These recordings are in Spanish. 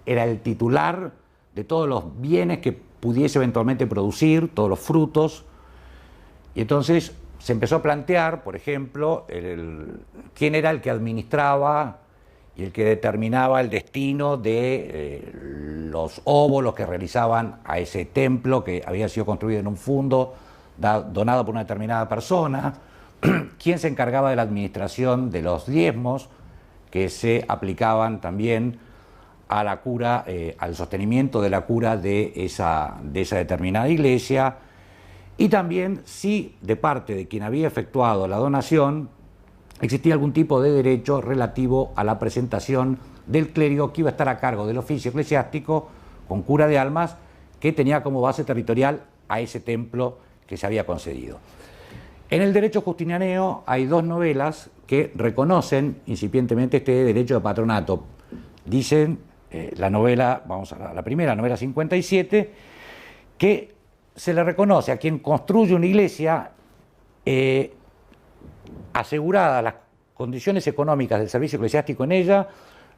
era el titular de todos los bienes que pudiese eventualmente producir, todos los frutos. Y entonces se empezó a plantear, por ejemplo, quién era el que administraba y el que determinaba el destino de los óvulos que realizaban a ese templo que había sido construido en un fondo donado por una determinada persona, quién se encargaba de la administración de los diezmos que se aplicaban también a la cura, al sostenimiento de la cura de esa determinada iglesia, y también si de parte de quien había efectuado la donación existía algún tipo de derecho relativo a la presentación del clérigo que iba a estar a cargo del oficio eclesiástico con cura de almas, que tenía como base territorial a ese templo que se había concedido. En el derecho justinianeo hay dos novelas que reconocen incipientemente este derecho de patronato. Dicen, la novela, vamos a la primera, novela 57, que se le reconoce a quien construye una iglesia, aseguradas las condiciones económicas del servicio eclesiástico en ella,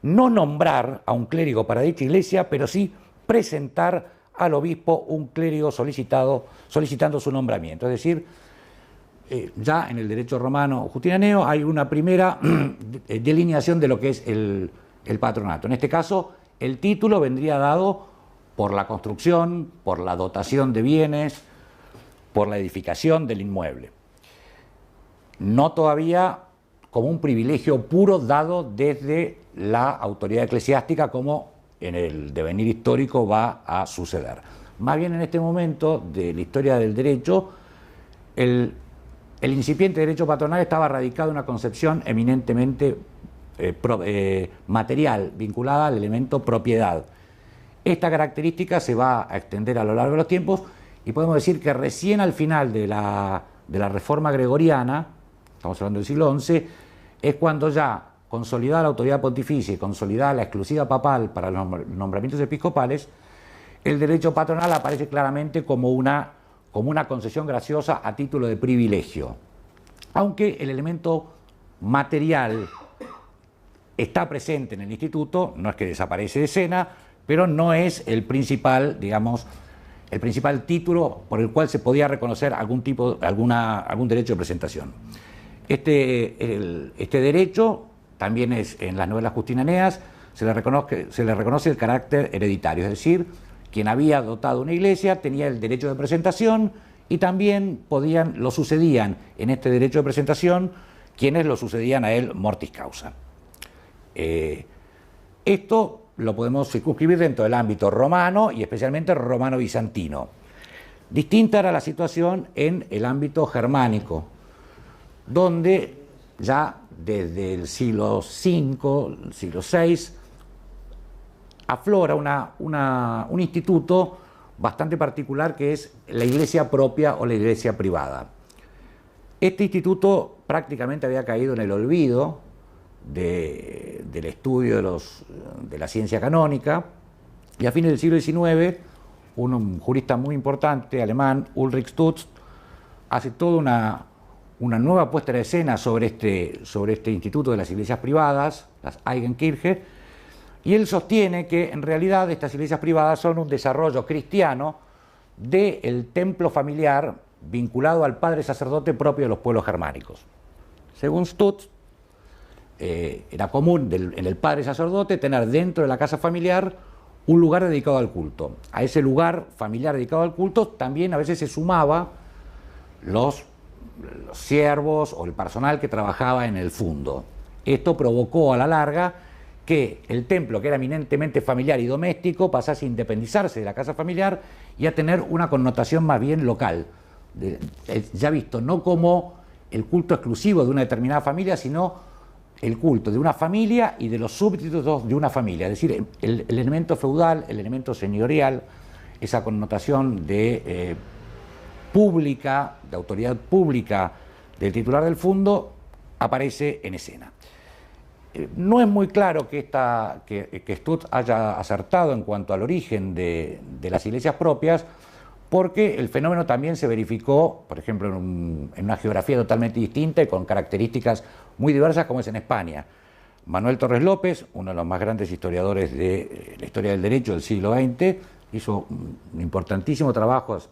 no nombrar a un clérigo para dicha iglesia, pero sí presentar al obispo un clérigo solicitando su nombramiento. Es decir, ya en el derecho romano justinianeo hay una primera delineación de lo que es el patronato. En este caso, el título vendría dado por la construcción, por la dotación de bienes, por la edificación del inmueble. No todavía como un privilegio puro dado desde la autoridad eclesiástica, como en el devenir histórico va a suceder. Más bien en este momento de la historia del derecho, el incipiente derecho patronal estaba radicado en una concepción eminentemente material, vinculada al elemento propiedad. Esta característica se va a extender a lo largo de los tiempos y podemos decir que recién al final de la reforma gregoriana, estamos hablando del siglo XI, es cuando ya consolidada la autoridad pontificia y consolidada la exclusiva papal para los nombramientos episcopales, el derecho patronal aparece claramente como una concesión graciosa a título de privilegio. Aunque el elemento material está presente en el instituto, no es que desaparece de escena, pero no es el principal, digamos, el principal título por el cual se podía reconocer algún derecho de presentación. Este derecho también es en las novelas justinianeas, se le reconoce el carácter hereditario, es decir, quien había dotado una iglesia tenía el derecho de presentación y también lo sucedían en este derecho de presentación quienes lo sucedían a él mortis causa. Esto lo podemos circunscribir dentro del ámbito romano y especialmente romano-bizantino. Distinta era la situación en el ámbito germánico, donde ya desde el siglo V, el siglo VI, aflora un instituto bastante particular que es la iglesia propia o la iglesia privada. Este instituto prácticamente había caído en el olvido del estudio de la ciencia canónica, y a fines del siglo XIX un jurista muy importante alemán, Ulrich Stutz, hace toda una nueva puesta en escena sobre este instituto de las iglesias privadas, las Eigenkirche, y él sostiene que en realidad estas iglesias privadas son un desarrollo cristiano del templo familiar vinculado al padre sacerdote propio de los pueblos germánicos. Según Stutz, era común en el padre sacerdote tener dentro de la casa familiar un lugar dedicado al culto. A ese lugar familiar dedicado al culto también a veces se sumaba los siervos o el personal que trabajaba en el fundo. Esto provocó a la larga que el templo, que era eminentemente familiar y doméstico, pasase a independizarse de la casa familiar y a tener una connotación más bien local, ya visto no como el culto exclusivo de una determinada familia, sino el culto de una familia y de los súbditos de una familia, es decir, el elemento feudal, el elemento señorial, esa connotación de pública, de autoridad pública del titular del fondo, aparece en escena. No es muy claro que Stutz haya acertado en cuanto al origen de las iglesias propias, porque el fenómeno también se verificó, por ejemplo, en una geografía totalmente distinta y con características muy diversas, como es en España. Manuel Torres López, uno de los más grandes historiadores de la historia del derecho del siglo XX, hizo un importantísimo trabajo en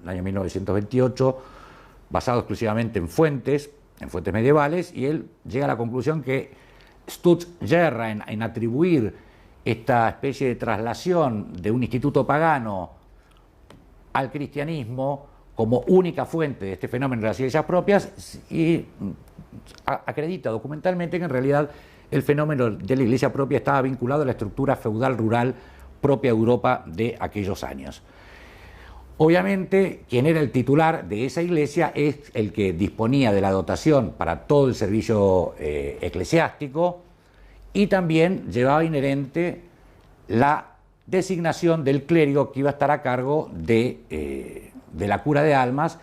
el año 1928, basado exclusivamente en fuentes medievales, y él llega a la conclusión que Stutz yerra en atribuir esta especie de traslación de un instituto pagano al cristianismo como única fuente de este fenómeno de las iglesias propias, y acredita documentalmente que en realidad el fenómeno de la iglesia propia estaba vinculado a la estructura feudal rural propia de Europa de aquellos años. Obviamente, quien era el titular de esa iglesia es el que disponía de la dotación para todo el servicio eclesiástico, y también llevaba inherente la designación del clérigo que iba a estar a cargo de la cura de almas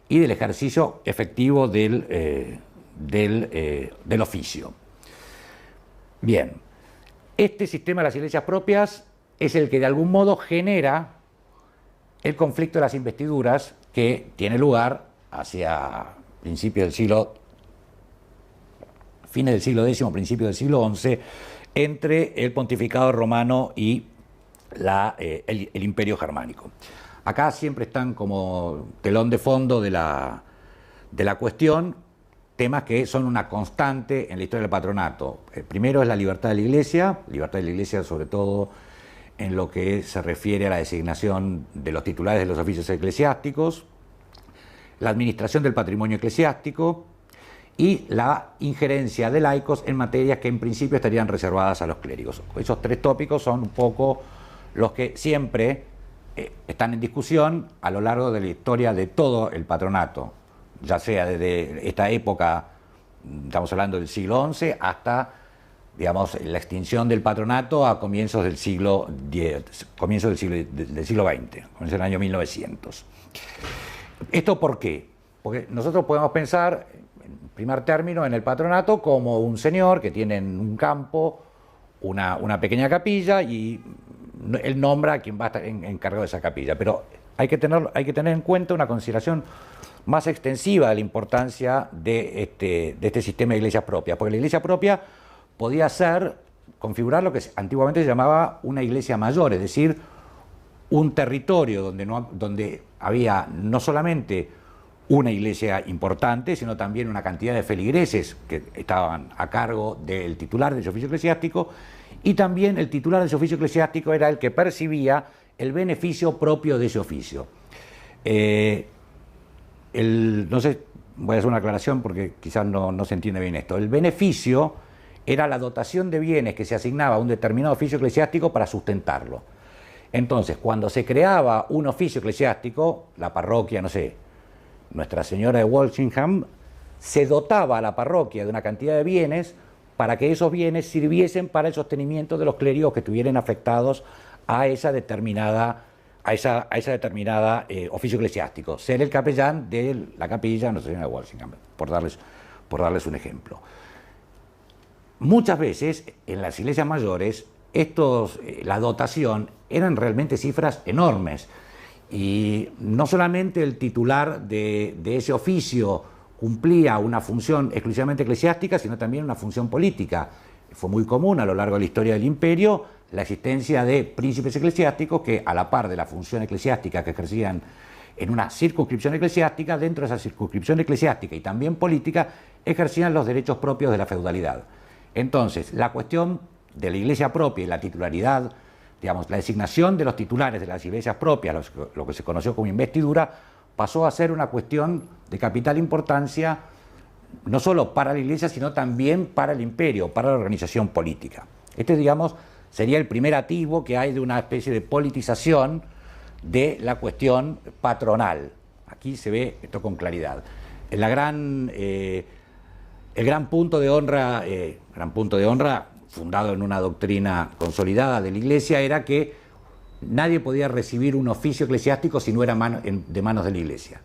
y del ejercicio efectivo del oficio. Bien, este sistema de las iglesias propias es el que de algún modo genera el conflicto de las investiduras que tiene lugar hacia principios del siglo, fines del siglo X, principios del siglo XI, entre el pontificado romano y el imperio germánico. Acá siempre están como telón de fondo de la cuestión temas que son una constante en la historia del patronato. El primero es la libertad de la Iglesia sobre todo en lo que se refiere a la designación de los titulares de los oficios eclesiásticos, la administración del patrimonio eclesiástico y la injerencia de laicos en materias que en principio estarían reservadas a los clérigos. Esos tres tópicos son un poco los que siempre están en discusión a lo largo de la historia de todo el patronato, ya sea desde esta época, estamos hablando del siglo XI, hasta, digamos, la extinción del patronato a comienzos del siglo XX, comienzos del siglo XX, comienzos del año 1900. ¿Esto por qué? Porque nosotros podemos pensar, en primer término, en el patronato como un señor que tiene en un campo una pequeña capilla y él nombra a quien va a estar encargado de esa capilla, pero hay que tener en cuenta una consideración más extensiva de la importancia de este sistema de iglesias propias, porque la iglesia propia podía configurar lo que antiguamente se llamaba una iglesia mayor, es decir, un territorio donde había no solamente una iglesia importante, sino también una cantidad de feligreses que estaban a cargo del titular de ese oficio eclesiástico, y también el titular de ese oficio eclesiástico era el que percibía el beneficio propio de ese oficio. No sé, voy a hacer una aclaración porque quizás no se entiende bien esto. El beneficio era la dotación de bienes que se asignaba a un determinado oficio eclesiástico para sustentarlo. Entonces, cuando se creaba un oficio eclesiástico, la parroquia, no sé, Nuestra Señora de Walsingham, se dotaba a la parroquia de una cantidad de bienes para que esos bienes sirviesen para el sostenimiento de los clérigos que estuvieran afectados a esa determinada oficio eclesiástico, ser el capellán de la capilla Nuestra Señora de Walsingham, por darles un ejemplo. Muchas veces en las iglesias mayores la dotación eran realmente cifras enormes, y no solamente el titular de ese oficio cumplía una función exclusivamente eclesiástica, sino también una función política. Fue muy común a lo largo de la historia del imperio la existencia de príncipes eclesiásticos que, a la par de la función eclesiástica que ejercían en una circunscripción eclesiástica, dentro de esa circunscripción eclesiástica y también política, ejercían los derechos propios de la feudalidad. Entonces, la cuestión de la iglesia propia y la titularidad, digamos, la designación de los titulares de las iglesias propias, lo que se conoció como investidura, pasó a ser una cuestión de capital importancia, no solo para la iglesia, sino también para el imperio, para la organización política. Digamos, sería el primer atisbo que hay de una especie de politización de la cuestión patronal. Aquí se ve esto con claridad. El gran punto de honra, fundado en una doctrina consolidada de la Iglesia, era que nadie podía recibir un oficio eclesiástico si no era de manos de la Iglesia.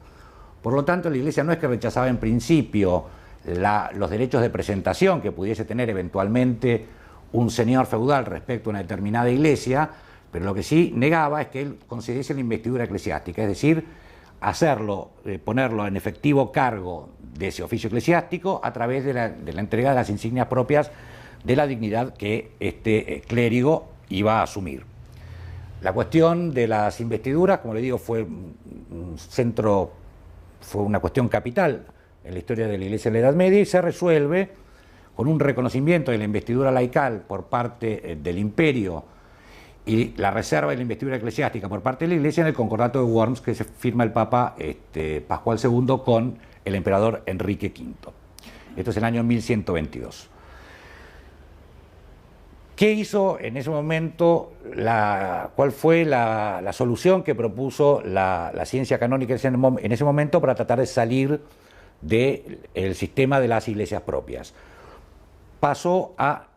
Por lo tanto, la Iglesia no es que rechazaba en principio los derechos de presentación que pudiese tener eventualmente un señor feudal respecto a una determinada iglesia, pero lo que sí negaba es que él concediese la investidura eclesiástica, es decir, ponerlo en efectivo cargo de ese oficio eclesiástico a través de la entrega de las insignias propias de la dignidad que este clérigo iba a asumir. La cuestión de las investiduras, como le digo, fue una cuestión capital en la historia de la Iglesia de la Edad Media y se resuelve con un reconocimiento de la investidura laical por parte del imperio y la reserva de la investidura eclesiástica por parte de la Iglesia en el Concordato de Worms que se firma el Papa Pascual II con el emperador Enrique V. Esto es el año 1122. ¿Qué hizo en ese momento, cuál fue la solución que propuso la ciencia canónica en ese momento para tratar de salir del sistema de las iglesias propias? Pasó a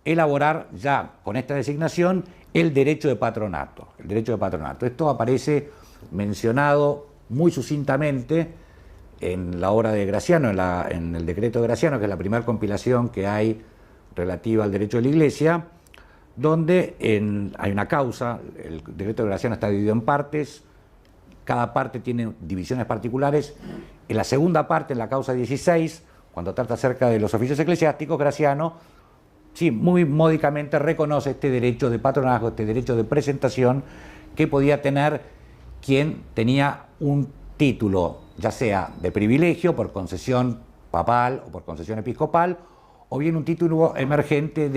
elaborar ya con esta designación el derecho de patronato. El derecho de patronato. Esto aparece mencionado muy sucintamente en la obra de Graciano, en el decreto de Graciano, que es la primera compilación que hay relativa al derecho de la Iglesia, donde hay una causa. El decreto de Graciano está dividido en partes, cada parte tiene divisiones particulares. En la segunda parte, en la causa 16, cuando trata acerca de los oficios eclesiásticos, Graciano, sí, muy módicamente reconoce este derecho de patronazgo, este derecho de presentación que podía tener quien tenía un título, ya sea de privilegio por concesión papal o por concesión episcopal, o bien un título emergente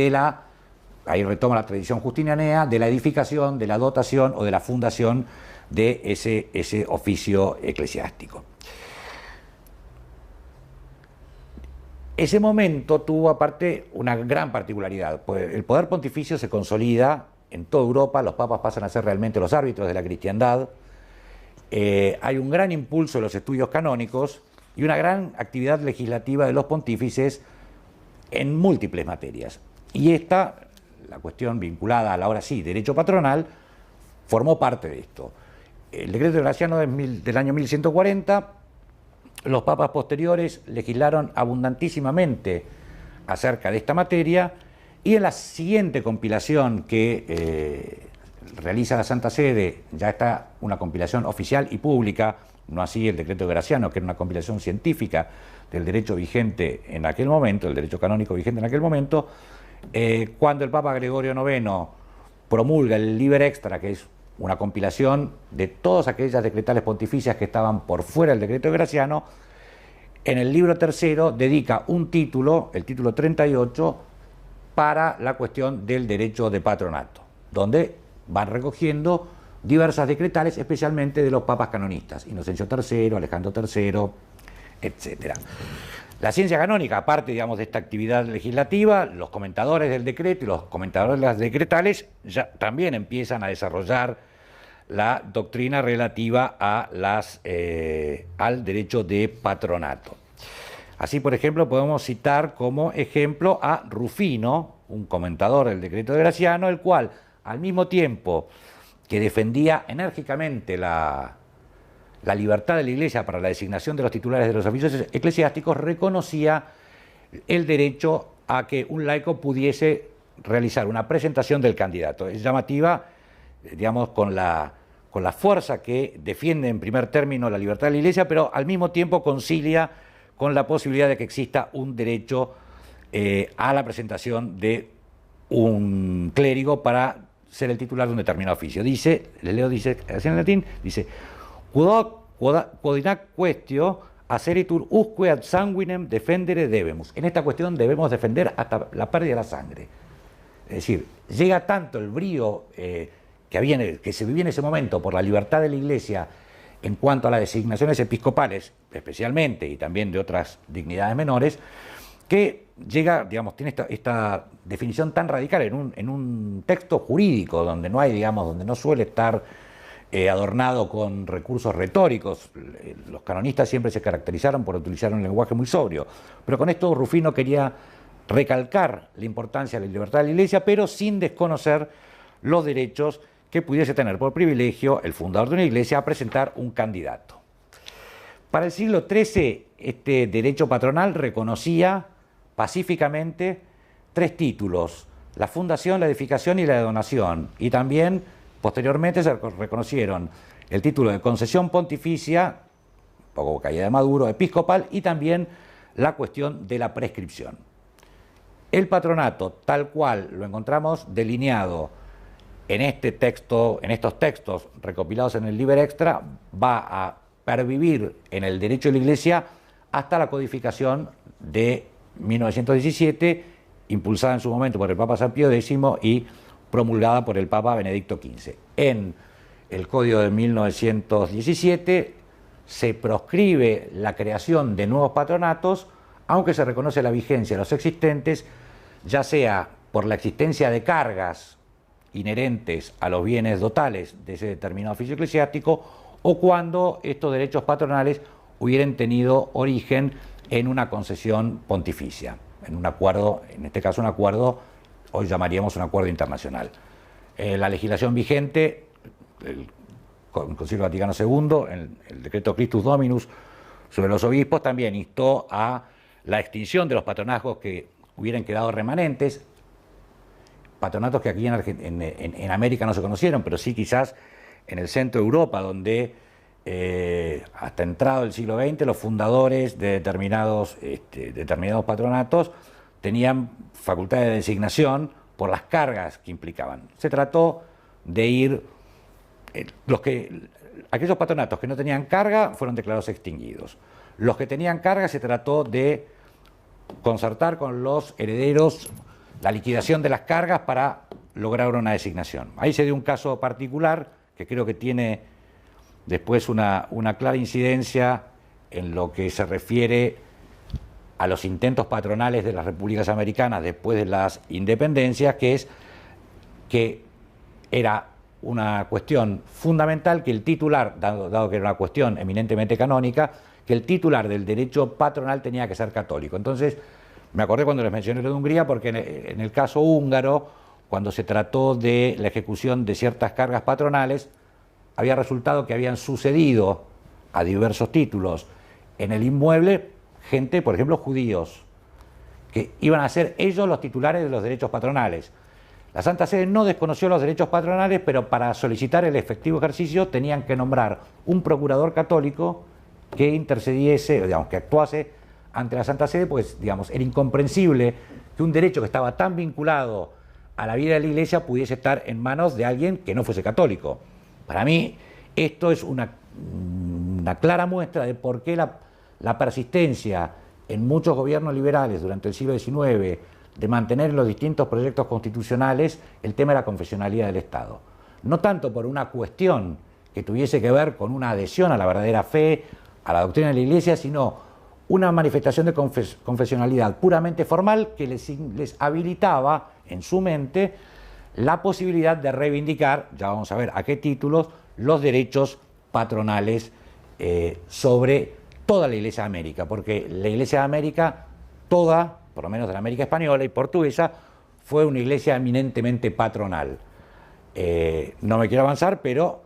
ahí retoma la tradición justinianea, de la edificación, de la dotación o de la fundación de ese oficio eclesiástico. Ese momento tuvo aparte una gran particularidad, pues el poder pontificio se consolida en toda Europa, los papas pasan a ser realmente los árbitros de la cristiandad, hay un gran impulso de los estudios canónicos y una gran actividad legislativa de los pontífices en múltiples materias. Y la cuestión vinculada al ahora sí derecho patronal, formó parte de esto. El decreto de Graciano del año 1140, los papas posteriores legislaron abundantísimamente acerca de esta materia, y en la siguiente compilación que realiza la Santa Sede, ya está una compilación oficial y pública, no así el decreto de Graciano, que era una compilación científica del derecho vigente en aquel momento, el derecho canónico vigente en aquel momento, cuando el Papa Gregorio IX promulga el Liber Extra, que es una compilación de todas aquellas decretales pontificias que estaban por fuera del decreto de Graciano, en el libro tercero dedica un título, el título 38, para la cuestión del derecho de patronato, donde van recogiendo diversas decretales, especialmente de los papas canonistas, Inocencio III, Alejandro III, etc. La ciencia canónica, aparte, digamos, de esta actividad legislativa, los comentadores del decreto y los comentadores de las decretales ya también empiezan a desarrollar la doctrina relativa a al derecho de patronato. Así, por ejemplo, podemos citar como ejemplo a Rufino, un comentador del decreto de Graciano, el cual, al mismo tiempo que defendía enérgicamente la libertad de la Iglesia para la designación de los titulares de los oficios eclesiásticos, reconocía el derecho a que un laico pudiese realizar una presentación del candidato. Es llamativa, digamos, con la fuerza que defiende en primer término la libertad de la Iglesia, pero al mismo tiempo concilia con la posibilidad de que exista un derecho a la presentación de un clérigo para ser el titular de un determinado oficio. Dice, le leo, dice, así en latín, dice: Quodinac questio aseritur usque ad sanguinem defendere debemus. En esta cuestión debemos defender hasta la pérdida de la sangre. Es decir, llega tanto el brío que se vivía en ese momento por la libertad de la Iglesia en cuanto a las designaciones episcopales, especialmente, y también de otras dignidades menores, que llega, digamos, tiene esta definición tan radical en un texto jurídico donde no hay, digamos, donde no suele estar adornado con recursos retóricos. Los canonistas siempre se caracterizaron por utilizar un lenguaje muy sobrio, pero con esto Rufino quería recalcar la importancia de la libertad de la Iglesia, pero sin desconocer los derechos que pudiese tener por privilegio el fundador de una iglesia a presentar un candidato. Para el siglo XIII, este derecho patronal reconocía pacíficamente tres títulos: la fundación, la edificación y la donación, y también posteriormente se reconocieron el título de concesión pontificia, poco caída de Maduro, episcopal, y también la cuestión de la prescripción. El patronato, tal cual lo encontramos delineado en estos textos recopilados en el Liber Extra, va a pervivir en el derecho de la Iglesia hasta la codificación de 1917, impulsada en su momento por el Papa San Pío X y promulgada por el Papa Benedicto XV. En el Código de 1917 se proscribe la creación de nuevos patronatos, aunque se reconoce la vigencia de los existentes, ya sea por la existencia de cargas inherentes a los bienes dotales de ese determinado oficio eclesiástico, o cuando estos derechos patronales hubieran tenido origen en una concesión pontificia, en un acuerdo, en este caso un acuerdo, hoy llamaríamos un acuerdo internacional. La legislación vigente, el Concilio Vaticano II, el decreto Christus Dominus sobre los obispos, también instó a la extinción de los patronazgos que hubieran quedado remanentes, patronatos que aquí en América no se conocieron, pero sí quizás en el centro de Europa, donde hasta entrado el siglo XX los fundadores de determinados patronatos tenían facultad de designación por las cargas que implicaban. Se trató de ir, aquellos patronatos que no tenían carga fueron declarados extinguidos. Los que tenían carga se trató de concertar con los herederos la liquidación de las cargas para lograr una designación. Ahí se dio un caso particular que creo que tiene después una clara incidencia en lo que se refiere a los intentos patronales de las repúblicas americanas después de las independencias, que es que era una cuestión fundamental que el titular, dado que era una cuestión eminentemente canónica, que el titular del derecho patronal tenía que ser católico. Entonces, me acordé cuando les mencioné lo de Hungría, porque en el caso húngaro, cuando se trató de la ejecución de ciertas cargas patronales, había resultado que habían sucedido a diversos títulos en el inmueble gente, por ejemplo, judíos, que iban a ser ellos los titulares de los derechos patronales. La Santa Sede no desconoció los derechos patronales, pero para solicitar el efectivo ejercicio tenían que nombrar un procurador católico que intercediese, digamos, que actuase ante la Santa Sede, pues, digamos, era incomprensible que un derecho que estaba tan vinculado a la vida de la Iglesia pudiese estar en manos de alguien que no fuese católico. Para mí, esto es una clara muestra de por qué la persistencia en muchos gobiernos liberales durante el siglo XIX de mantener en los distintos proyectos constitucionales el tema de la confesionalidad del Estado. No tanto por una cuestión que tuviese que ver con una adhesión a la verdadera fe, a la doctrina de la Iglesia, sino una manifestación de confesionalidad puramente formal que les habilitaba en su mente la posibilidad de reivindicar, ya vamos a ver a qué títulos, los derechos patronales sobre toda la Iglesia de América, porque la Iglesia de América, toda, por lo menos de la América española y portuguesa, fue una iglesia eminentemente patronal. No me quiero avanzar, pero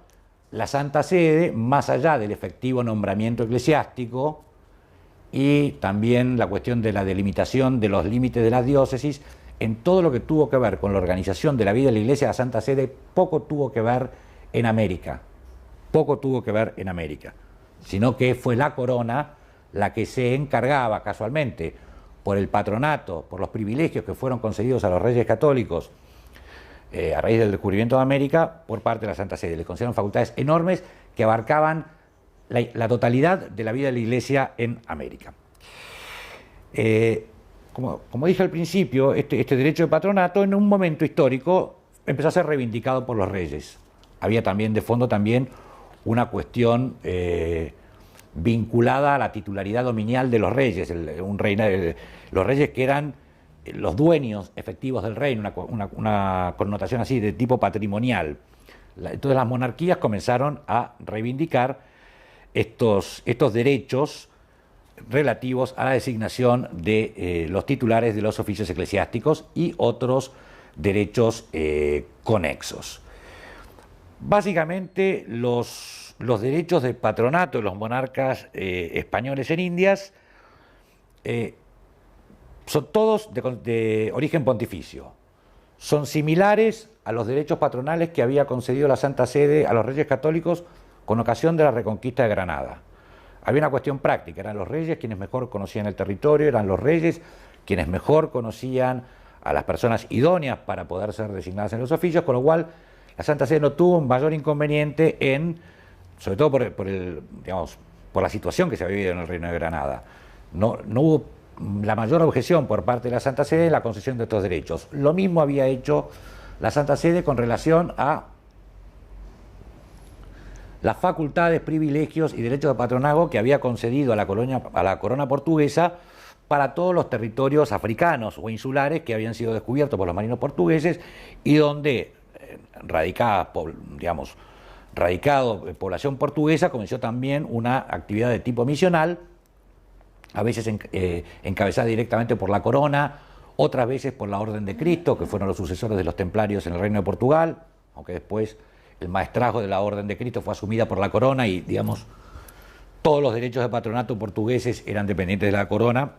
la Santa Sede, más allá del efectivo nombramiento eclesiástico y también la cuestión de la delimitación de los límites de las diócesis, en todo lo que tuvo que ver con la organización de la vida de la Iglesia, la Santa Sede poco tuvo que ver en América, sino que fue la corona la que se encargaba casualmente por el patronato, por los privilegios que fueron concedidos a los reyes católicos a raíz del descubrimiento de América por parte de la Santa Sede. Le concedieron facultades enormes que abarcaban la totalidad de la vida de la Iglesia en América. Como dije al principio, este derecho de patronato en un momento histórico empezó a ser reivindicado por los reyes. Había también de fondo una cuestión vinculada a la titularidad dominial de los reyes, los reyes que eran los dueños efectivos del reino, una connotación así de tipo patrimonial. Entonces las monarquías comenzaron a reivindicar estos derechos relativos a la designación de los titulares de los oficios eclesiásticos y otros derechos conexos. Básicamente los derechos de patronato de los monarcas españoles en Indias son todos de origen pontificio. Son similares a los derechos patronales que había concedido la Santa Sede a los reyes católicos con ocasión de la Reconquista de Granada. había una cuestión práctica, eran los reyes quienes mejor conocían el territorio, eran los reyes quienes mejor conocían a las personas idóneas para poder ser designadas en los oficios, con lo cual la Santa Sede no tuvo un mayor inconveniente en, sobre todo por la situación que se había vivido en el Reino de Granada. No hubo la mayor objeción por parte de la Santa Sede en la concesión de estos derechos. Lo mismo había hecho la Santa Sede con relación a las facultades, privilegios y derechos de patronazgo que había concedido a la corona portuguesa para todos los territorios africanos o insulares que habían sido descubiertos por los marinos portugueses y donde radicado población portuguesa comenzó también una actividad de tipo misional, a veces encabezada directamente por la corona, otras veces por la Orden de Cristo, que fueron los sucesores de los templarios en el Reino de Portugal, aunque después el maestrazgo de la Orden de Cristo fue asumida por la corona y, todos los derechos de patronato portugueses eran dependientes de la corona.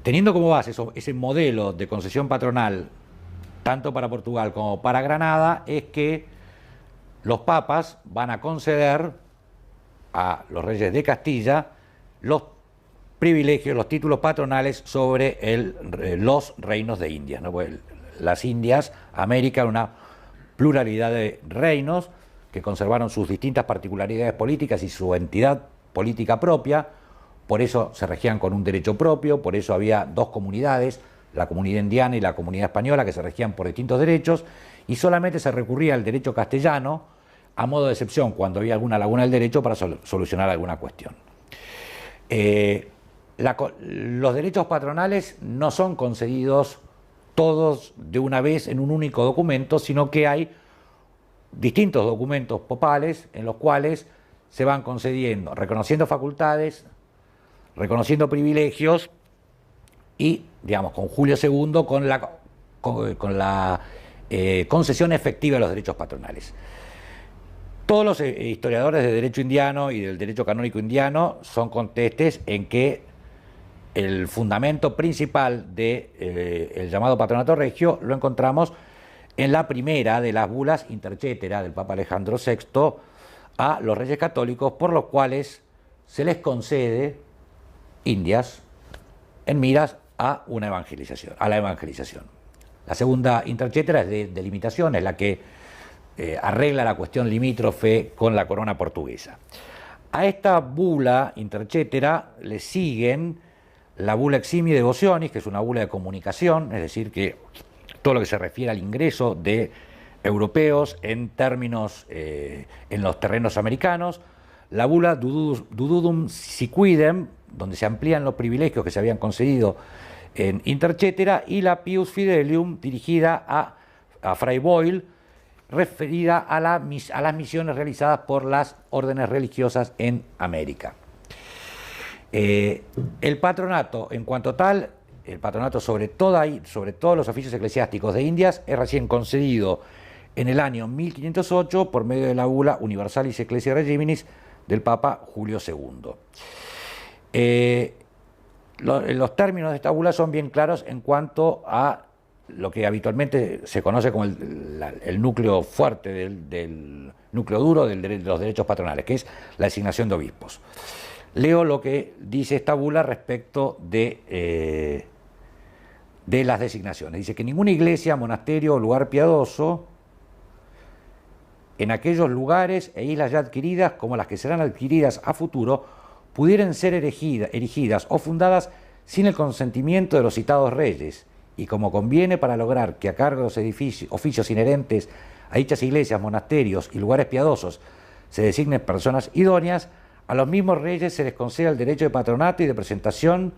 Teniendo como base ese modelo de concesión patronal, tanto para Portugal como para Granada, es que los papas van a conceder a los reyes de Castilla los privilegios, los títulos patronales sobre los reinos de Indias, ¿no? Pues las Indias, América, una pluralidad de reinos que conservaron sus distintas particularidades políticas y su entidad política propia, por eso se regían con un derecho propio, por eso había dos comunidades, la comunidad indiana y la comunidad española, que se regían por distintos derechos, y solamente se recurría al derecho castellano a modo de excepción cuando había alguna laguna del derecho para solucionar alguna cuestión. Los derechos patronales no son concedidos todos de una vez en un único documento, sino que hay distintos documentos papales en los cuales se van concediendo, reconociendo facultades, reconociendo privilegios y, con Julio II, con la concesión efectiva de los derechos patronales. Todos los historiadores de derecho indiano y del derecho canónico indiano son contestes en que el fundamento principal del llamado patronato regio lo encontramos en la primera de las bulas interchetera del Papa Alejandro VI a los reyes católicos, por los cuales se les concede Indias en miras a la evangelización. La segunda interchetera es de delimitación, es la que arregla la cuestión limítrofe con la corona portuguesa. A esta bula interchetera le siguen la bula eximi devotionis, que es una bula de comunicación, es decir, que todo lo que se refiere al ingreso de europeos en términos en los terrenos americanos, la bula Dududum Siquidem, donde se amplían los privilegios que se habían concedido en interchetera, y la Pius Fidelium, dirigida a Fray Boyle, referida a las misiones realizadas por las órdenes religiosas en América. El patronato, en cuanto tal, el patronato sobre todos los oficios eclesiásticos de Indias es recién concedido en el año 1508 por medio de la bula Universalis Ecclesiae Regiminis del Papa Julio II. Los términos de esta bula son bien claros en cuanto a lo que habitualmente se conoce como el núcleo fuerte del núcleo duro de los derechos patronales, que es la designación de obispos. Leo lo que dice esta bula respecto de las designaciones. Dice que ninguna iglesia, monasterio o lugar piadoso en aquellos lugares e islas ya adquiridas, como las que serán adquiridas a futuro, pudieran ser erigidas o fundadas sin el consentimiento de los citados reyes, y como conviene para lograr que a cargo de los oficios inherentes a dichas iglesias, monasterios y lugares piadosos se designen personas idóneas, a los mismos reyes se les concede el derecho de patronato y de presentación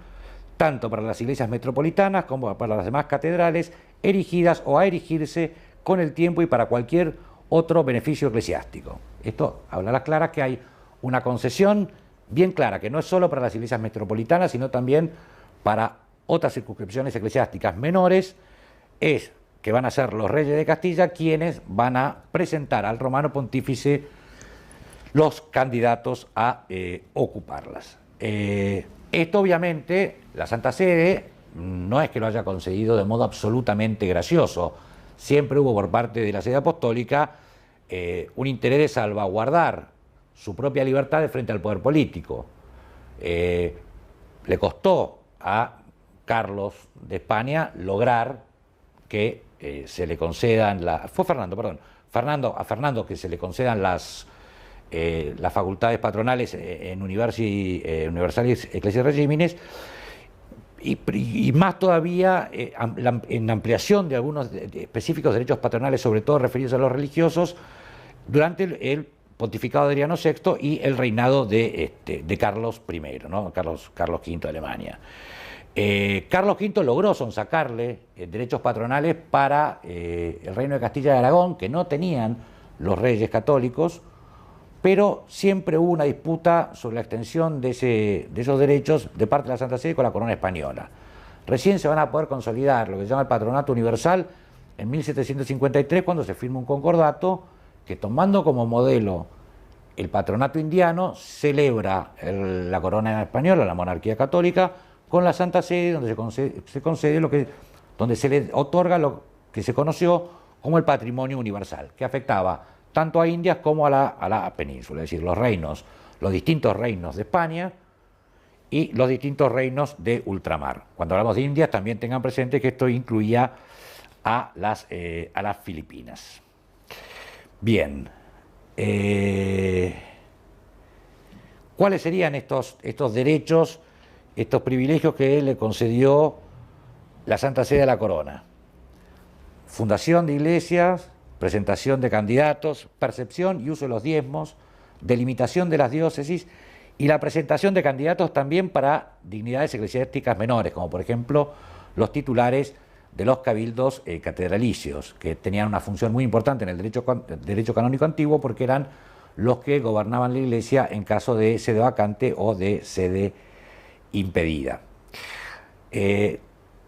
tanto para las iglesias metropolitanas como para las demás catedrales erigidas o a erigirse con el tiempo y para cualquier otro beneficio eclesiástico. Esto habla a las claras que hay una concesión bien clara, que no es solo para las iglesias metropolitanas, sino también para otras circunscripciones eclesiásticas menores, es que van a ser los reyes de Castilla quienes van a presentar al romano pontífice los candidatos a ocuparlas. Esto obviamente la Santa Sede no es que lo haya concedido de modo absolutamente gracioso. Siempre hubo por parte de la Sede Apostólica un interés de salvaguardar su propia libertad de frente al poder político. Le costó a Carlos de España lograr que se le concedan fue Fernando, perdón, a Fernando que se le concedan las facultades patronales en Universalis Ecclesiae Regiminis, y más todavía en ampliación de algunos específicos derechos patronales, sobre todo referidos a los religiosos, durante el pontificado de Adriano VI y el reinado de Carlos I, ¿no? Carlos V de Alemania. Carlos V logró sonsacarle derechos patronales para el reino de Castilla y Aragón, que no tenían los reyes católicos, pero siempre hubo una disputa sobre la extensión de esos derechos de parte de la Santa Sede con la corona española. Recién se van a poder consolidar lo que se llama el Patronato Universal en 1753, cuando se firma un concordato que, tomando como modelo el patronato indiano, celebra la corona española, la monarquía católica, con la Santa Sede, donde se concede donde se le otorga lo que se conoció como el patrimonio universal, que afectaba tanto a Indias como a la península, es decir, los distintos reinos de España y los distintos reinos de ultramar. Cuando hablamos de Indias, también tengan presente que esto incluía a las Filipinas. Bien, ¿cuáles serían estos derechos, estos privilegios que le concedió la Santa Sede a la corona? Fundación de iglesias, presentación de candidatos, percepción y uso de los diezmos, delimitación de las diócesis y la presentación de candidatos también para dignidades eclesiásticas menores, como por ejemplo los titulares de los cabildos catedralicios, que tenían una función muy importante en el derecho canónico antiguo, porque eran los que gobernaban la iglesia en caso de sede vacante o de sede impedida.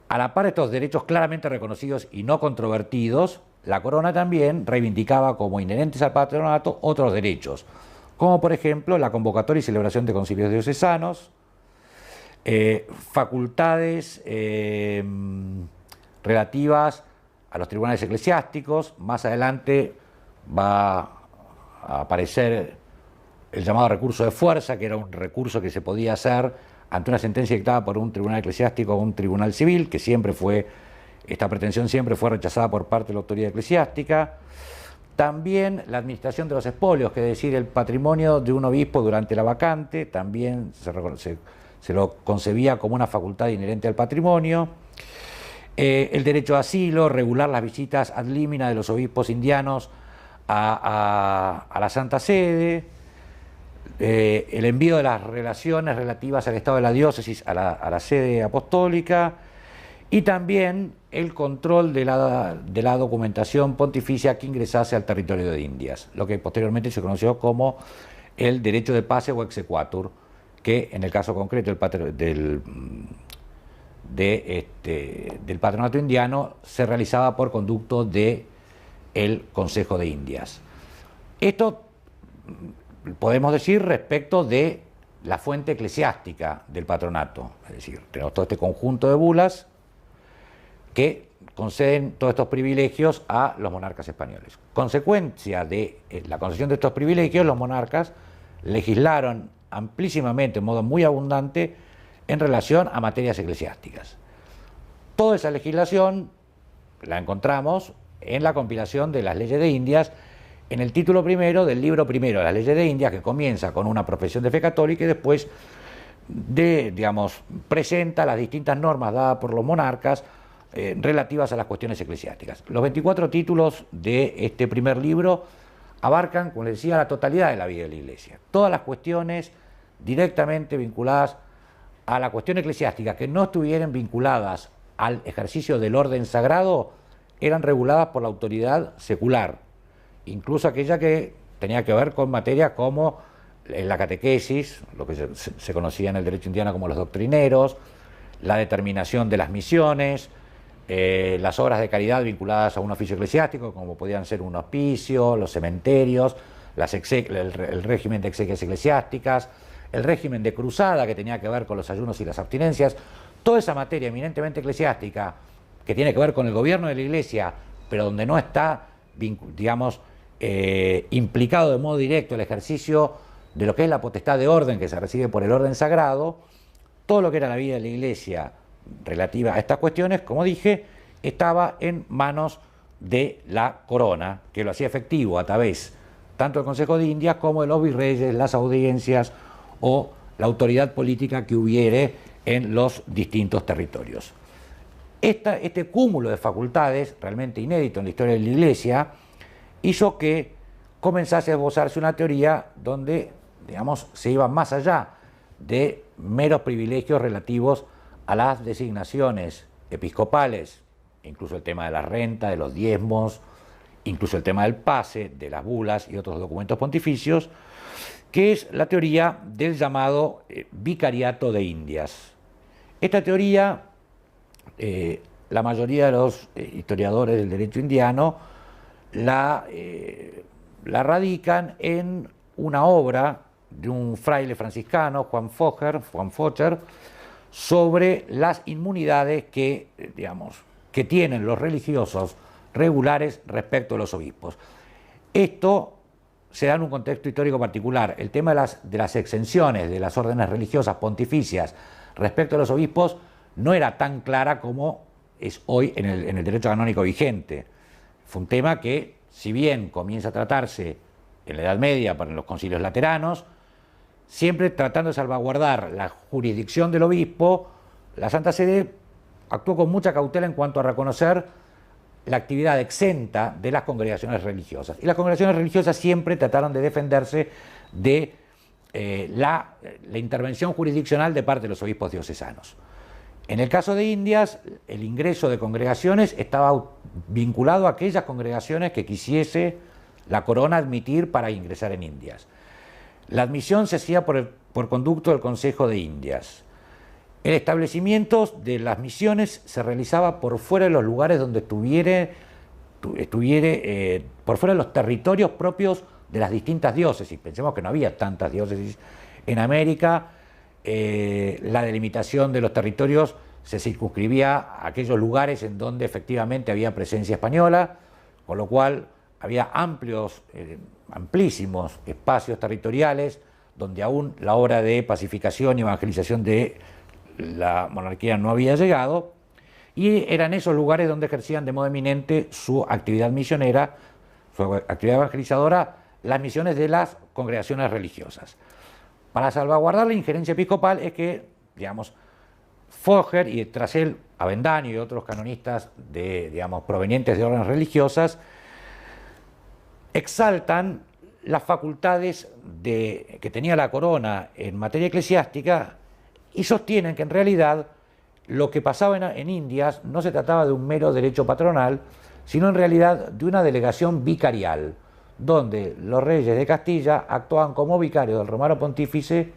A la par de estos derechos claramente reconocidos y no controvertidos, la corona también reivindicaba como inherentes al patronato otros derechos, como por ejemplo la convocatoria y celebración de concilios diocesanos, facultades relativas a los tribunales eclesiásticos. Más adelante va a aparecer el llamado recurso de fuerza, que era un recurso que se podía hacer ante una sentencia dictada por un tribunal eclesiástico o un tribunal civil, que esta pretensión siempre fue rechazada por parte de la autoridad eclesiástica. También la administración de los espolios, que es decir, el patrimonio de un obispo durante la vacante, también se lo concebía como una facultad inherente al patrimonio. El derecho a asilo, regular las visitas ad limina de los obispos indianos a la Santa Sede, el envío de las relaciones relativas al estado de la diócesis a la sede apostólica, y también el control de la documentación pontificia que ingresase al territorio de Indias, lo que posteriormente se conoció como el derecho de pase o exequatur, que en el caso concreto del patronato indiano se realizaba por conducto del Consejo de Indias. Esto podemos decir respecto de la fuente eclesiástica del patronato, es decir, tenemos todo este conjunto de bulas que conceden todos estos privilegios a los monarcas españoles. Consecuencia de la concesión de estos privilegios, los monarcas legislaron amplísimamente, en modo muy abundante, en relación a materias eclesiásticas. Toda esa legislación la encontramos en la compilación de las leyes de Indias, en el título primero del libro primero de las leyes de Indias, que comienza con una profesión de fe católica y después presenta las distintas normas dadas por los monarcas relativas a las cuestiones eclesiásticas. Los 24 títulos de este primer libro abarcan, como les decía, la totalidad de la vida de la Iglesia. Todas las cuestiones directamente vinculadas a la cuestión eclesiástica que no estuvieran vinculadas al ejercicio del orden sagrado eran reguladas por la autoridad secular, incluso aquella que tenía que ver con materias como la catequesis, lo que se conocía en el derecho indiano como los doctrineros, la determinación de las misiones, las obras de caridad vinculadas a un oficio eclesiástico, como podían ser un hospicio, los cementerios, el régimen de exequias eclesiásticas, el régimen de cruzada, que tenía que ver con los ayunos y las abstinencias. Toda esa materia eminentemente eclesiástica, que tiene que ver con el gobierno de la Iglesia, pero donde no está, implicado de modo directo el ejercicio de lo que es la potestad de orden que se recibe por el orden sagrado, todo lo que era la vida de la Iglesia relativa a estas cuestiones, como dije, estaba en manos de la corona, que lo hacía efectivo a través tanto del Consejo de Indias como de los virreyes, las audiencias o la autoridad política que hubiere en los distintos territorios. Este cúmulo de facultades, realmente inédito en la historia de la Iglesia, hizo que comenzase a esbozarse una teoría donde, digamos, se iba más allá de meros privilegios relativos a las designaciones episcopales, incluso el tema de la renta, de los diezmos, incluso el tema del pase, de las bulas y otros documentos pontificios, que es la teoría del llamado vicariato de Indias. Esta teoría, la mayoría de los historiadores del derecho indiano la radican en una obra de un fraile franciscano, Juan Focher, sobre las inmunidades que, digamos, que tienen los religiosos regulares respecto a los obispos. Esto se da en un contexto histórico particular. El tema de las exenciones de las órdenes religiosas pontificias respecto a los obispos no era tan clara como es hoy en el derecho canónico vigente. Fue un tema que, si bien comienza a tratarse en la Edad Media para los concilios lateranos, siempre tratando de salvaguardar la jurisdicción del obispo, la Santa Sede actuó con mucha cautela en cuanto a reconocer la actividad exenta de las congregaciones religiosas. Y las congregaciones religiosas siempre trataron de defenderse de la intervención jurisdiccional de parte de los obispos diocesanos. En el caso de Indias, el ingreso de congregaciones estaba vinculado a aquellas congregaciones que quisiese la corona admitir para ingresar en Indias. La admisión se hacía por conducto del Consejo de Indias. El establecimiento de las misiones se realizaba por fuera de los lugares donde estuviere por fuera de los territorios propios de las distintas diócesis. Pensemos que no había tantas diócesis en América. La delimitación de los territorios se circunscribía a aquellos lugares en donde efectivamente había presencia española, con lo cual había amplísimos espacios territoriales donde aún la obra de pacificación y evangelización de la monarquía no había llegado, y eran esos lugares donde ejercían de modo eminente su actividad misionera, su actividad evangelizadora, las misiones de las congregaciones religiosas. Para salvaguardar la injerencia episcopal es que, digamos, Focher y tras él Avendaño y otros canonistas provenientes de órdenes religiosas exaltan las facultades que tenía la corona en materia eclesiástica y sostienen que en realidad lo que pasaba en Indias no se trataba de un mero derecho patronal, sino en realidad de una delegación vicarial, donde los reyes de Castilla actuaban como vicarios del Romano Pontífice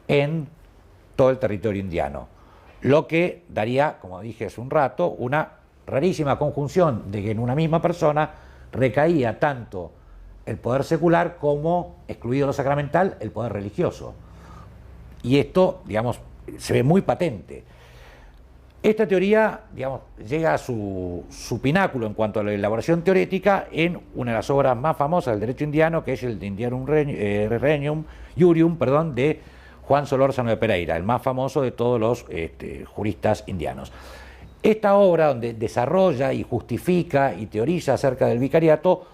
en todo el territorio indiano, lo que daría, como dije hace un rato, una rarísima conjunción de que en una misma persona recaía tanto el poder secular como, excluido lo sacramental, el poder religioso. Y esto, digamos, se ve muy patente. Esta teoría, digamos, llega a su pináculo en cuanto a la elaboración teorética en una de las obras más famosas del derecho indiano, que es el de Indiarum Jurium, de Juan Solórzano de Pereira, el más famoso de todos los juristas indianos. Esta obra, donde desarrolla y justifica y teoriza acerca del vicariato,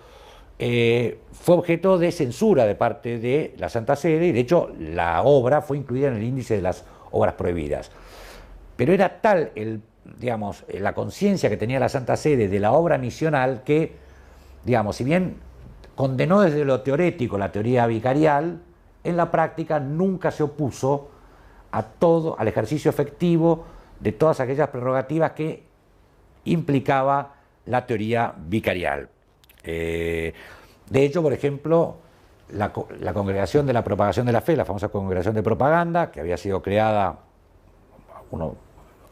fue objeto de censura de parte de la Santa Sede, y de hecho la obra fue incluida en el índice de las obras prohibidas. Pero era tal la conciencia que tenía la Santa Sede de la obra misional que, digamos, si bien condenó desde lo teorético la teoría vicarial, en la práctica nunca se opuso al ejercicio efectivo de todas aquellas prerrogativas que implicaba la teoría vicarial. De hecho, por ejemplo, la Congregación de la Propagación de la Fe, la famosa Congregación de Propaganda, que había sido creada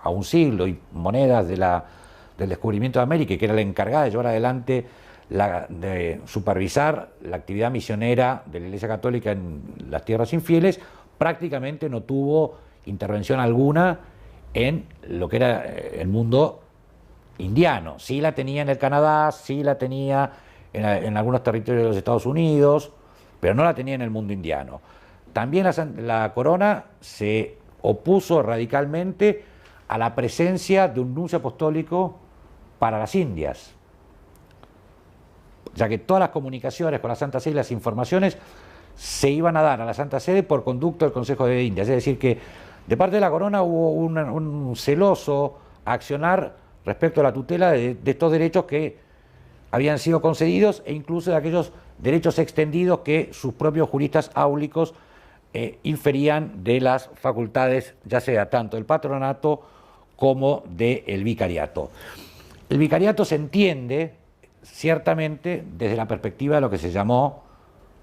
a un siglo y monedas del descubrimiento de América, y que era la encargada de llevar adelante, de supervisar la actividad misionera de la Iglesia Católica en las tierras infieles, prácticamente no tuvo intervención alguna en lo que era el mundo indiano. Sí la tenía en el Canadá, sí la tenía en algunos territorios de los Estados Unidos, pero no la tenía en el mundo indiano. También la corona se opuso radicalmente a la presencia de un nuncio apostólico para las Indias, ya que todas las comunicaciones con la Santa Sede y las informaciones se iban a dar a la Santa Sede por conducto del Consejo de Indias. Es decir, que de parte de la corona hubo un celoso accionar respecto a la tutela de estos derechos que habían sido concedidos e incluso de aquellos derechos extendidos que sus propios juristas áulicos inferían de las facultades, ya sea tanto del patronato como del vicariato. El vicariato se entiende ciertamente desde la perspectiva de lo que se llamó,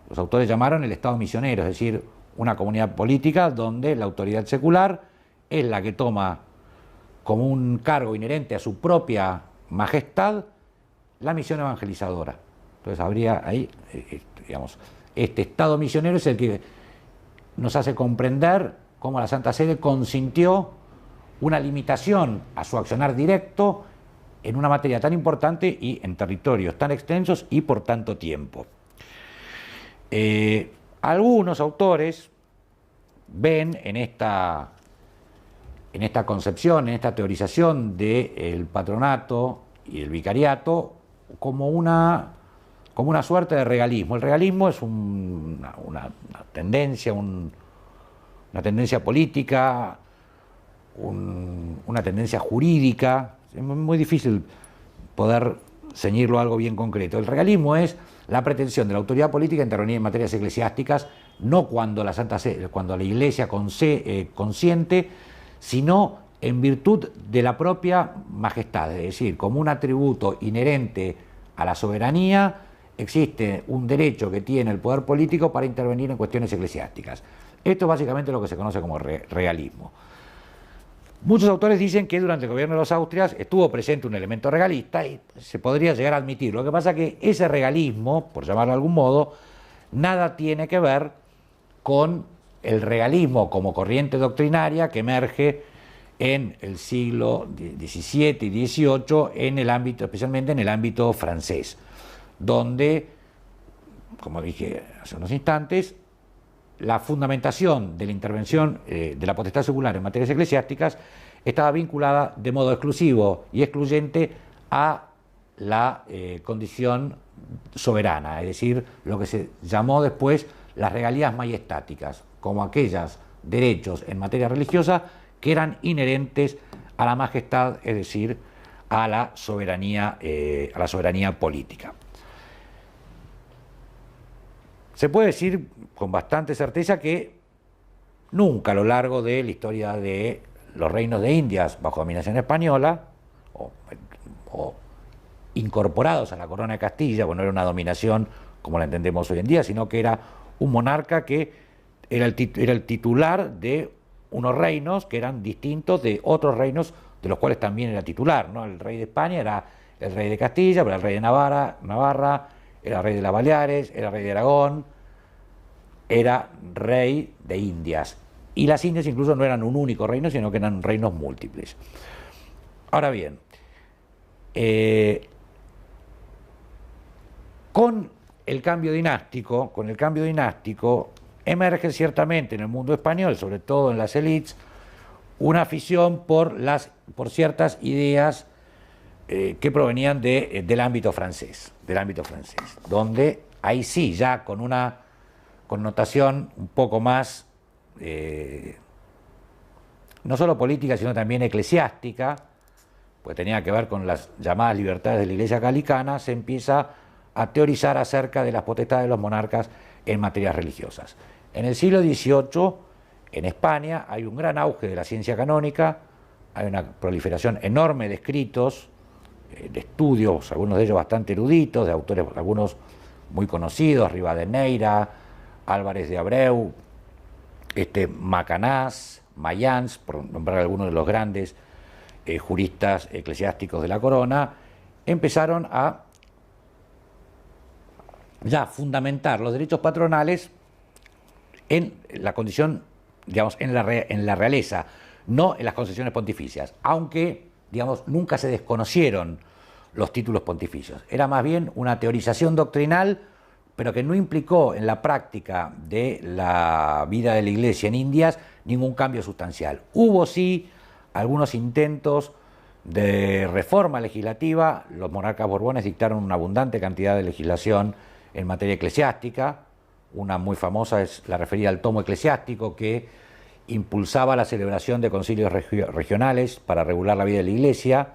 los autores llamaron el Estado misionero, es decir, una comunidad política donde la autoridad secular es la que toma como un cargo inherente a su propia majestad la misión evangelizadora. Entonces habría ahí, digamos, este Estado misionero es el que nos hace comprender cómo la Santa Sede consintió una limitación a su accionar directo en una materia tan importante y en territorios tan extensos y por tanto tiempo. Algunos autores ven en esta concepción, en esta teorización del patronato y el vicariato como una suerte de regalismo. El regalismo es una tendencia, una tendencia política, una tendencia jurídica. Es muy difícil poder ceñirlo a algo bien concreto. El regalismo es la pretensión de la autoridad política de intervenir en materias eclesiásticas, no cuando cuando la Iglesia consiente, sino en virtud de la propia majestad, es decir, como un atributo inherente a la soberanía, existe un derecho que tiene el poder político para intervenir en cuestiones eclesiásticas. Esto es básicamente lo que se conoce como regalismo. Muchos autores dicen que durante el gobierno de los Austrias estuvo presente un elemento regalista y se podría llegar a admitir. Lo que pasa es que ese regalismo, por llamarlo de algún modo, nada tiene que ver con el regalismo como corriente doctrinaria que emerge en el siglo XVII y XVIII en el ámbito, especialmente en el ámbito francés, donde, como dije hace unos instantes, la fundamentación de la intervención de la potestad secular en materias eclesiásticas estaba vinculada de modo exclusivo y excluyente a la condición soberana, es decir, lo que se llamó después las regalías majestáticas, como aquellos derechos en materia religiosa que eran inherentes a la majestad, es decir, a la soberanía política. Se puede decir con bastante certeza que nunca a lo largo de la historia de los reinos de Indias bajo dominación española, o incorporados a la corona de Castilla, bueno, era una dominación como la entendemos hoy en día, sino que era un monarca que era el titular de unos reinos que eran distintos de otros reinos de los cuales también era titular, ¿no? El rey de España era el rey de Castilla, pero el rey de Navarra, era rey de las Baleares, era rey de Aragón, era rey de Indias. Y las Indias incluso no eran un único reino, sino que eran reinos múltiples. Ahora bien, con el cambio dinástico, emerge ciertamente en el mundo español, sobre todo en las élites, una afición por ciertas ideas que provenían del ámbito francés, donde ahí sí, ya con una connotación un poco más, no solo política, sino también eclesiástica, pues tenía que ver con las llamadas libertades de la Iglesia Anglicana, se empieza a teorizar acerca de las potestades de los monarcas en materias religiosas. En el siglo XVIII, en España, hay un gran auge de la ciencia canónica, hay una proliferación enorme de escritos, de estudios, algunos de ellos bastante eruditos, de autores, algunos muy conocidos, Rivadeneira, Álvarez de Abreu, Macanaz, Mayans, por nombrar algunos de los grandes juristas eclesiásticos de la corona, empezaron a ya fundamentar los derechos patronales en la condición, digamos, en la realeza, no en las concesiones pontificias, aunque, digamos, nunca se desconocieron los títulos pontificios. Era más bien una teorización doctrinal pero que no implicó en la práctica de la vida de la Iglesia en Indias ningún cambio sustancial. Hubo sí algunos intentos de reforma legislativa. Los monarcas borbones dictaron una abundante cantidad de legislación en materia eclesiástica. Una muy famosa es la referida al tomo eclesiástico, que impulsaba la celebración de concilios regionales para regular la vida de la Iglesia,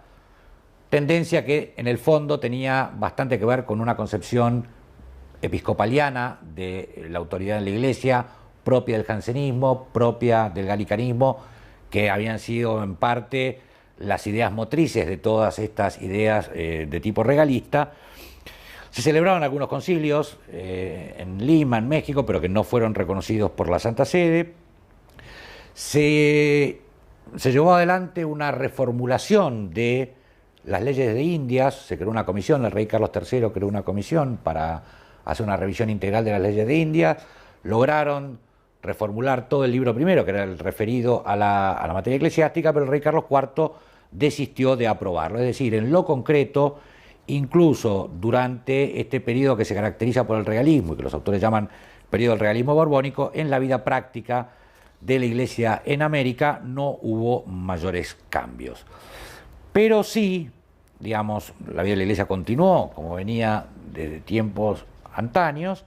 tendencia que en el fondo tenía bastante que ver con una concepción episcopaliana de la autoridad en la Iglesia, propia del jansenismo, propia del galicanismo, que habían sido en parte las ideas motrices de todas estas ideas de tipo regalista. Se celebraron algunos concilios en Lima, en México, pero que no fueron reconocidos por la Santa Sede. Se llevó adelante una reformulación de las leyes de Indias. Se creó una comisión, el rey Carlos III creó una comisión para hacer una revisión integral de las leyes de Indias. Lograron reformular todo el libro primero, que era el referido a la materia eclesiástica, pero el rey Carlos IV desistió de aprobarlo. Es decir, en lo concreto, incluso durante este periodo que se caracteriza por el regalismo y que los autores llaman periodo del regalismo borbónico, en la vida práctica de la Iglesia en América no hubo mayores cambios. Pero sí, digamos, la vida de la Iglesia continuó como venía desde tiempos antaños,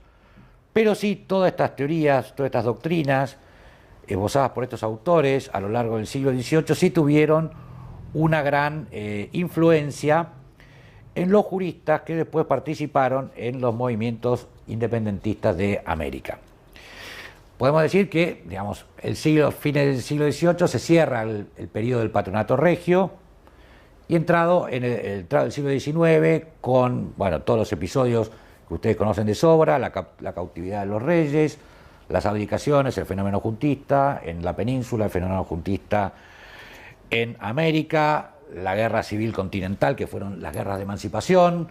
pero sí todas estas teorías, todas estas doctrinas esbozadas por estos autores a lo largo del siglo XVIII sí tuvieron una gran influencia en los juristas que después participaron en los movimientos independentistas de América. Podemos decir que, digamos, fines del siglo XVIII se cierra el periodo del patronato regio, y entrado el siglo XIX con, bueno, todos los episodios que ustedes conocen de sobra, la cautividad de los reyes, las abdicaciones, el fenómeno juntista en la península, el fenómeno juntista en América, la guerra civil continental, que fueron las guerras de emancipación.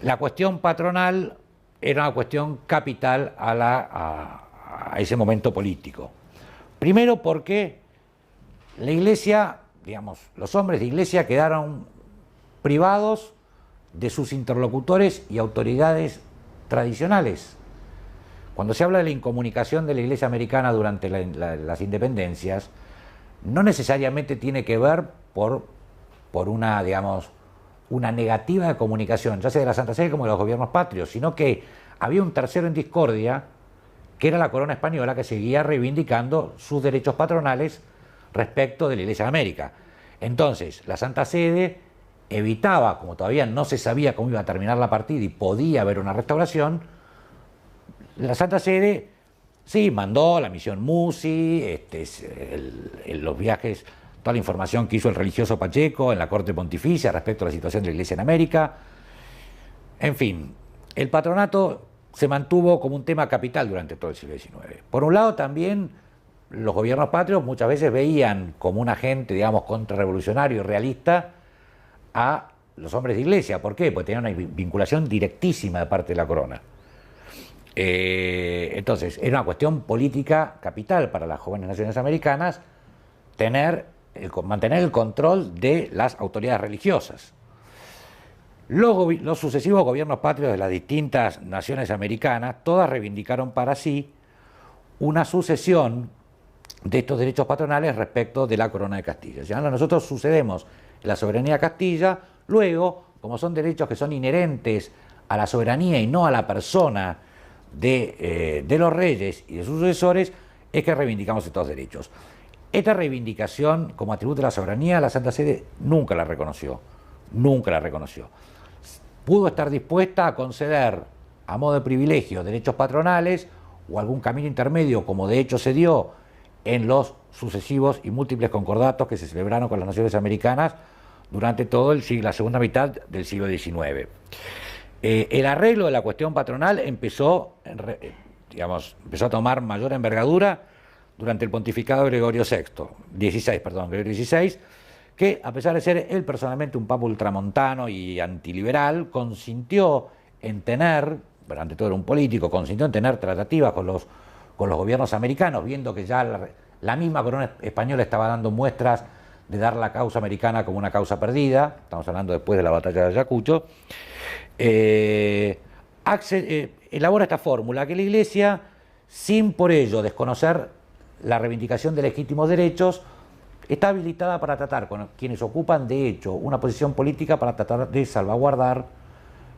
La cuestión patronal era una cuestión capital a ese momento político. Primero porque la Iglesia, digamos, los hombres de Iglesia quedaron privados de sus interlocutores y autoridades tradicionales. Cuando se habla de la incomunicación de la Iglesia americana durante las independencias, no necesariamente tiene que ver por una, digamos, una negativa de comunicación, ya sea de la Santa Sede como de los gobiernos patrios, sino que había un tercero en discordia, que era la corona española, que seguía reivindicando sus derechos patronales respecto de la Iglesia de América. Entonces, la Santa Sede evitaba, como todavía no se sabía cómo iba a terminar la partida y podía haber una restauración, la Santa Sede sí mandó la misión Musi, los viajes, toda la información que hizo el religioso Pacheco en la corte pontificia respecto a la situación de la Iglesia en América. En fin, el patronato se mantuvo como un tema capital durante todo el siglo XIX. Por un lado, también los gobiernos patrios muchas veces veían como un agente, digamos, contrarrevolucionario y realista a los hombres de Iglesia. ¿Por qué? Porque tenían una vinculación directísima de parte de la corona. Entonces, era una cuestión política capital para las jóvenes naciones americanas mantener el control de las autoridades religiosas. Los sucesivos gobiernos patrios de las distintas naciones americanas, todas reivindicaron para sí una sucesión de estos derechos patronales respecto de la corona de Castilla. Ya nosotros sucedemos la soberanía de Castilla, luego, como son derechos que son inherentes a la soberanía y no a la persona de los reyes y de sus sucesores, es que reivindicamos estos derechos. Esta reivindicación como atributo de la soberanía, la Santa Sede nunca la reconoció, nunca la reconoció. Pudo estar dispuesta a conceder a modo de privilegio derechos patronales o algún camino intermedio, como de hecho se dio en los sucesivos y múltiples concordatos que se celebraron con las naciones americanas durante todo la segunda mitad del siglo XIX. El arreglo de la cuestión patronal empezó a tomar mayor envergadura durante el pontificado de Gregorio XVI, que a pesar de ser él personalmente un papa ultramontano y antiliberal, consintió en tener, pero ante todo era un político, consintió en tener tratativas con los gobiernos americanos, viendo que ya la misma corona española estaba dando muestras de dar la causa americana como una causa perdida. Estamos hablando después de la batalla de Ayacucho, elabora esta fórmula, que la Iglesia, sin por ello desconocer la reivindicación de legítimos derechos, está habilitada para tratar con quienes ocupan de hecho una posición política para tratar de salvaguardar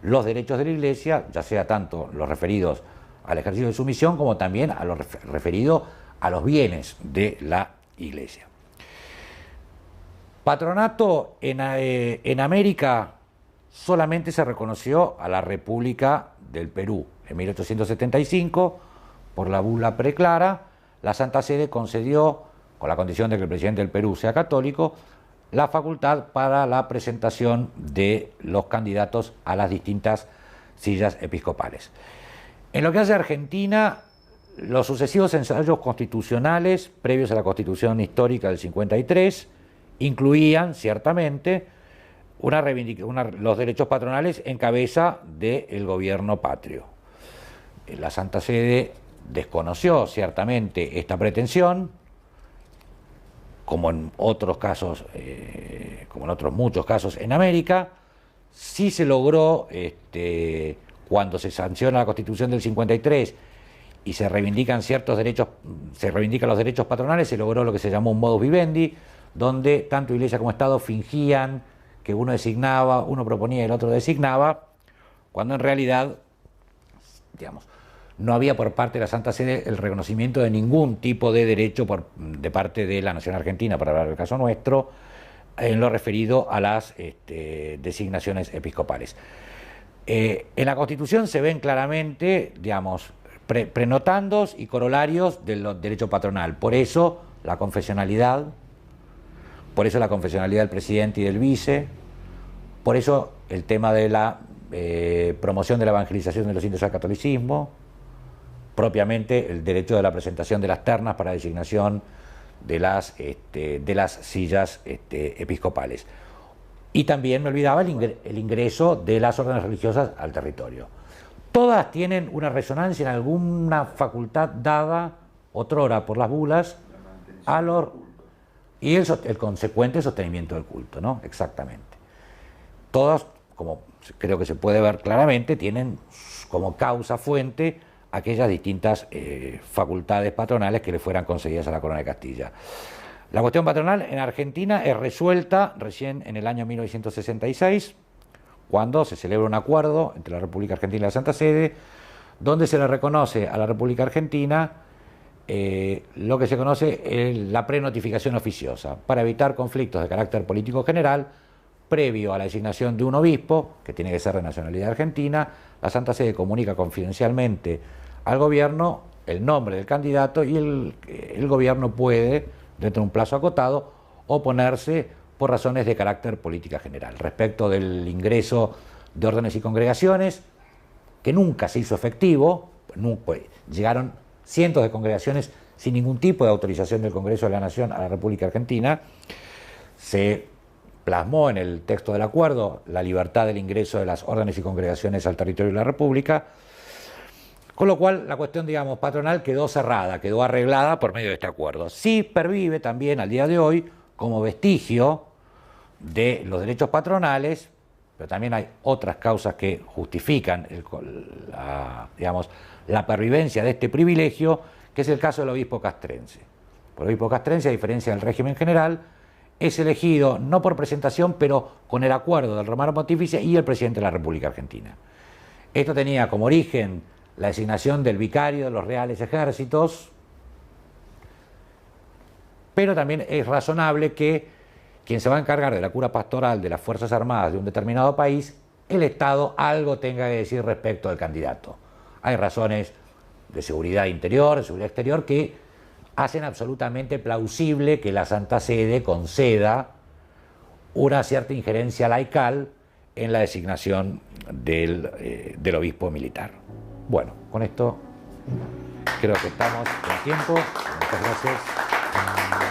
los derechos de la Iglesia, ya sea tanto los referidos al ejercicio de su misión como también a los referidos a los bienes de la Iglesia. Patronato en América solamente se reconoció a la República del Perú. En 1875, por la bula preclara, la Santa Sede concedió, con la condición de que el presidente del Perú sea católico, la facultad para la presentación de los candidatos a las distintas sillas episcopales. En lo que hace a Argentina, los sucesivos ensayos constitucionales previos a la Constitución histórica del 53 incluían, ciertamente, los derechos patronales en cabeza del gobierno patrio. La Santa Sede desconoció, ciertamente, esta pretensión, como en otros casos, como en otros muchos casos en América. Sí se logró, cuando se sanciona la Constitución del 53 y se reivindican ciertos derechos, se reivindican los derechos patronales, se logró lo que se llamó un modus vivendi, donde tanto Iglesia como Estado fingían que uno designaba, uno proponía y el otro designaba, cuando en realidad, digamos, no había por parte de la Santa Sede el reconocimiento de ningún tipo de derecho de parte de la Nación Argentina, para hablar del caso nuestro, en lo referido a las designaciones episcopales. En la Constitución se ven claramente, digamos, prenotandos y corolarios del derecho patronal. Por eso la confesionalidad, del presidente y del vice, por eso el tema de la promoción de la evangelización de los indios al catolicismo, propiamente el derecho de la presentación de las ternas para designación de las sillas episcopales. Y también me olvidaba el ingreso de las órdenes religiosas al territorio. Todas tienen una resonancia en alguna facultad dada otrora por las bulas y el consecuente sostenimiento del culto, ¿no? Exactamente. Todas, como creo que se puede ver claramente, tienen como causa fuente aquellas distintas facultades patronales que le fueran concedidas a la Corona de Castilla. La cuestión patronal en Argentina es resuelta recién en el año 1966, cuando se celebra un acuerdo entre la República Argentina y la Santa Sede, donde se le reconoce a la República Argentina lo que se conoce la prenotificación oficiosa, para evitar conflictos de carácter político general. Previo a la designación de un obispo, que tiene que ser de nacionalidad argentina, la Santa Sede comunica confidencialmente al gobierno el nombre del candidato y el gobierno puede, dentro de un plazo acotado, oponerse por razones de carácter política general. Respecto del ingreso de órdenes y congregaciones, que nunca se hizo efectivo, llegaron cientos de congregaciones sin ningún tipo de autorización del Congreso de la Nación a la República Argentina, se plasmó en el texto del acuerdo la libertad del ingreso de las órdenes y congregaciones al territorio de la República, con lo cual la cuestión, digamos, patronal quedó cerrada, quedó arreglada por medio de este acuerdo. Sí pervive también al día de hoy como vestigio de los derechos patronales, pero también hay otras causas que justifican la pervivencia de este privilegio, que es el caso del obispo castrense. El obispo castrense, a diferencia del régimen general, es elegido no por presentación, pero con el acuerdo del Romano Pontífice y el presidente de la República Argentina. Esto tenía como origen la designación del vicario de los reales ejércitos, pero también es razonable que quien se va a encargar de la cura pastoral de las Fuerzas Armadas de un determinado país, el Estado algo tenga que decir respecto al candidato. Hay razones de seguridad interior, de seguridad exterior, que hacen absolutamente plausible que la Santa Sede conceda una cierta injerencia laical en la designación del obispo militar. Bueno, con esto creo que estamos en tiempo. Muchas gracias.